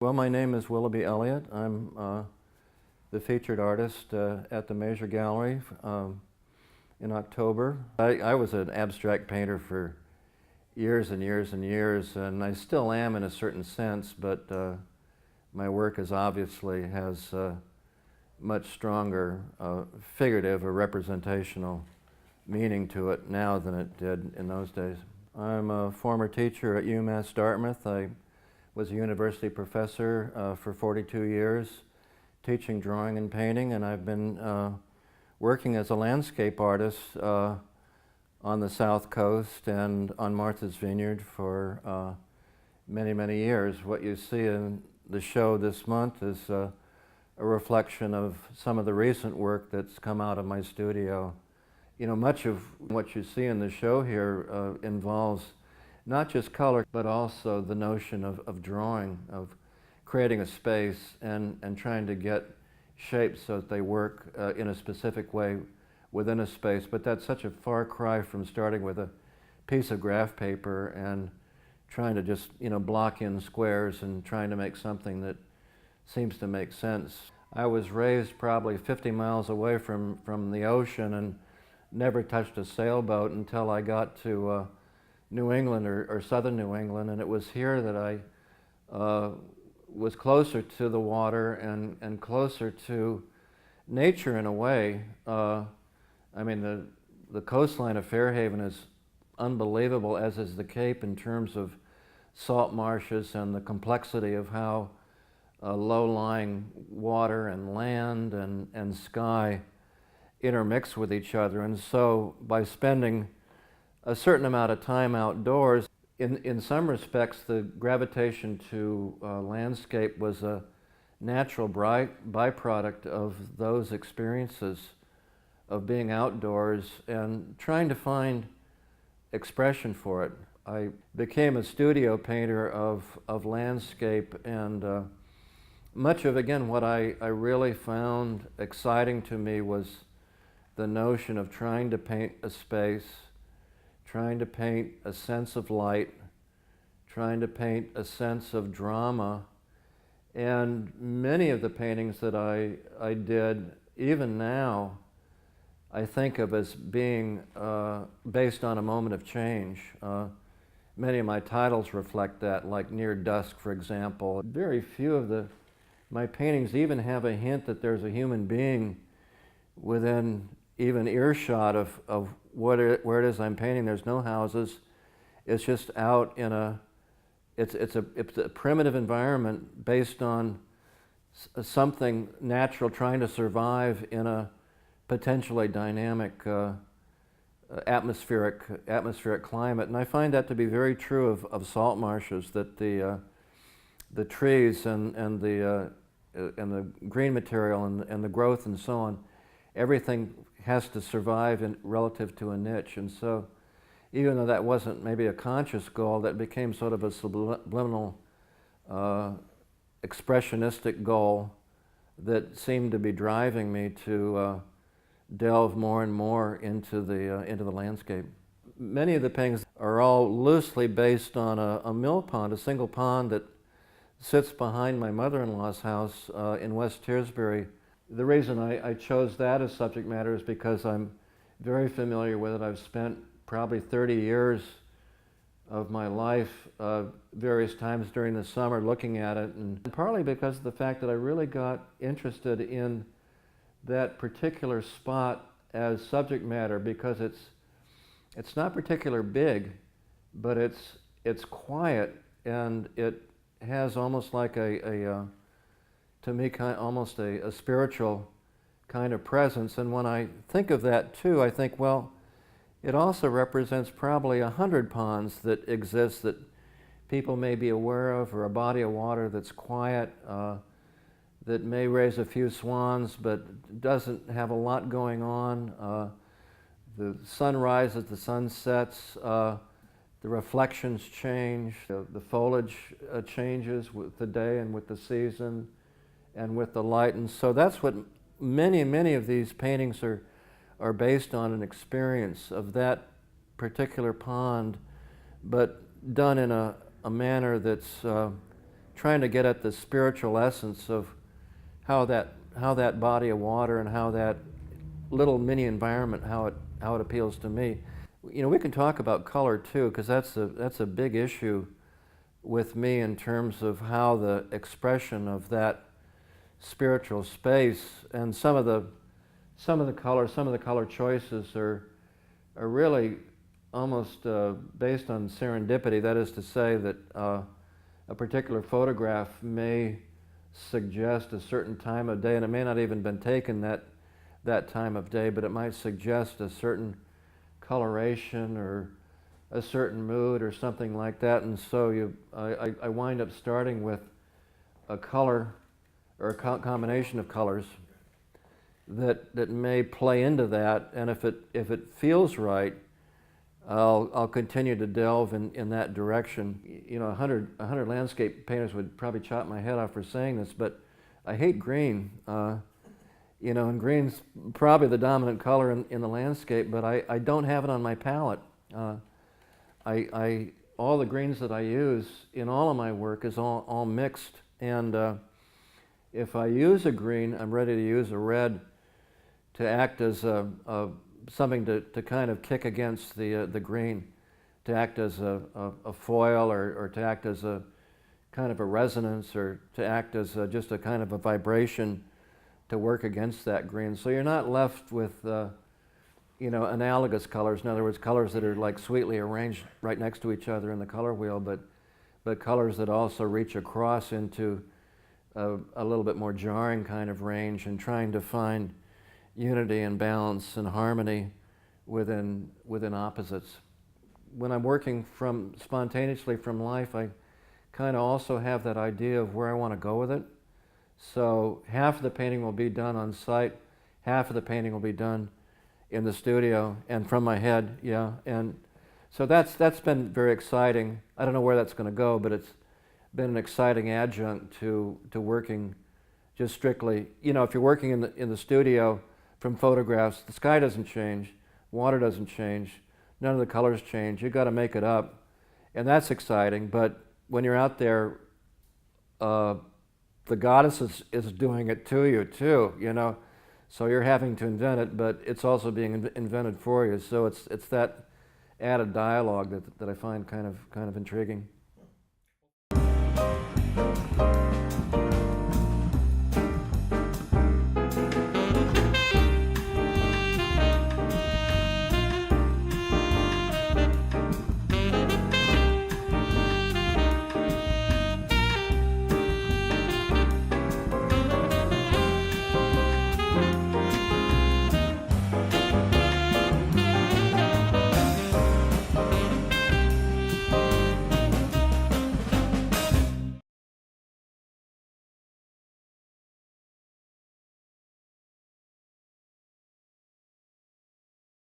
Well, my name is Willoughby Elliott. I'm the featured artist at the Major Gallery in October. I was an abstract painter for years and years and years, and I still am in a certain sense, but my work obviously has much stronger figurative or representational meaning to it now than it did in those days. I'm a former teacher at UMass Dartmouth. I was a university professor for 42 years, teaching drawing and painting, and I've been working as a landscape artist on the South Coast and on Martha's Vineyard for many, many years. What you see in the show this month is a reflection of some of the recent work that's come out of my studio. You know, much of what you see in the show here involves not just color, but also the notion of drawing, of creating a space and trying to get shapes so that they work in a specific way within a space. But that's such a far cry from starting with a piece of graph paper and trying to just, block in squares and trying to make something that seems to make sense. I was raised probably 50 miles away from the ocean and never touched a sailboat until I got to New England or southern New England, and it was here that I was closer to the water and closer to nature in a way. I mean, the coastline of Fairhaven is unbelievable, as is the Cape, in terms of salt marshes and the complexity of how low-lying water and land and sky intermix with each other. And so by spending a certain amount of time outdoors, in some respects the gravitation to landscape was a natural byproduct of those experiences of being outdoors and trying to find expression for it. I became a studio painter of landscape, and much of, again, what I really found exciting to me was the notion of trying to paint a space, trying to paint a sense of light, trying to paint a sense of drama. And many of the paintings that I did, even now, I think of as being based on a moment of change. Many of my titles reflect that, like Near Dusk, for example. Very few of my paintings even have a hint that there's a human being within even earshot of where it is I'm painting. There's no houses. It's just out in it's a primitive environment based on something natural trying to survive in a potentially dynamic atmospheric climate. And I find that to be very true of salt marshes, that the trees and the green material and the growth and so on, everything has to survive relative to a niche. And so even though that wasn't maybe a conscious goal, that became sort of a subliminal expressionistic goal that seemed to be driving me to delve more and more into the landscape. Many of the paintings are all loosely based on a mill pond, a single pond that sits behind my mother-in-law's house in West Tearsbury. The reason I chose that as subject matter is because I'm very familiar with it. I've spent probably 30 years of my life various times during the summer looking at it, and partly because of the fact that I really got interested in that particular spot as subject matter, because it's not particularly big, but it's quiet, and it has almost like to me, almost a spiritual kind of presence. And when I think of that too, I think, well, it also represents probably 100 ponds that exist that people may be aware of, or a body of water that's quiet, that may raise a few swans but doesn't have a lot going on. The sun rises, the sun sets, the reflections change, the foliage changes with the day and with the season and with the light. And so that's what many of these paintings are based on, an experience of that particular pond, but done in a manner that's trying to get at the spiritual essence of how that body of water and how that little mini environment, how it appeals to me. You know, we can talk about color too, because that's a big issue with me in terms of how the expression of that spiritual space and some of the color choices are really almost based on serendipity. That is to say that a particular photograph may suggest a certain time of day, and it may not even been taken that time of day, but it might suggest a certain coloration or a certain mood or something like that. And so I wind up starting with a color or a combination of colors that may play into that, and if it feels right, I'll continue to delve in that direction. You know, 100 landscape painters would probably chop my head off for saying this, but I hate green. You know, and green's probably the dominant color in the landscape, but I don't have it on my palette. All the greens that I use in all of my work is all mixed, and if I use a green, I'm ready to use a red to act as something to kind of kick against the green, to act as a foil or to act as a kind of a resonance, or to act as just a kind of a vibration to work against that green. So you're not left with you know, analogous colors. In other words, colors that are like sweetly arranged right next to each other in the color wheel, but colors that also reach across into a little bit more jarring kind of range, and trying to find unity and balance and harmony within opposites. When I'm working spontaneously from life, I kind of also have that idea of where I want to go with it. So half of the painting will be done on site, half of the painting will be done in the studio and from my head, yeah. And so that's been very exciting. I don't know where that's going to go, but it's been an exciting adjunct to working just strictly. You know, if you're working in the studio from photographs, the sky doesn't change, water doesn't change, none of the colors change. You've got to make it up, and that's exciting. But when you're out there, the goddess is doing it to you too, you know. So you're having to invent it, but it's also being invented for you. So it's that added dialogue that I find kind of intriguing.